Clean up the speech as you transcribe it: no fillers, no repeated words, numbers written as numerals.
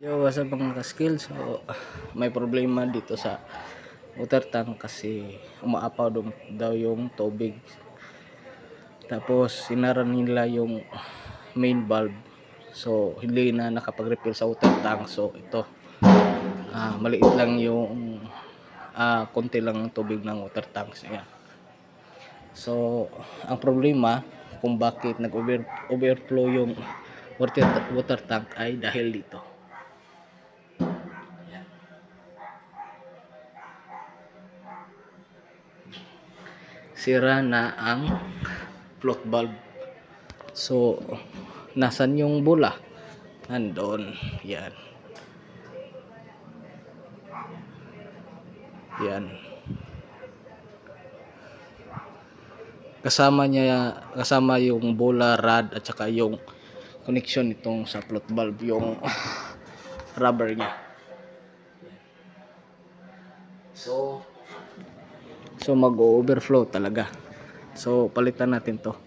Yo, what's up mga ka-skill? So, may problema dito sa water tank kasi umaapaw daw yung tubig. Tapos, sinara nila yung main valve. So, hindi na nakapag-refill sa water tank. So, ito, maliit lang yung konti lang tubig ng water tank. So, ang problema kung bakit nag-overflow yung water tank ay dahil dito. Sira na ang float valve. So, nasan yung bola? Nandun. Yan. Yan. Kasama yung bola, rod, at saka yung connection nitong sa float valve, yung rubber niya. So mag-overflow talaga. So, palitan natin to.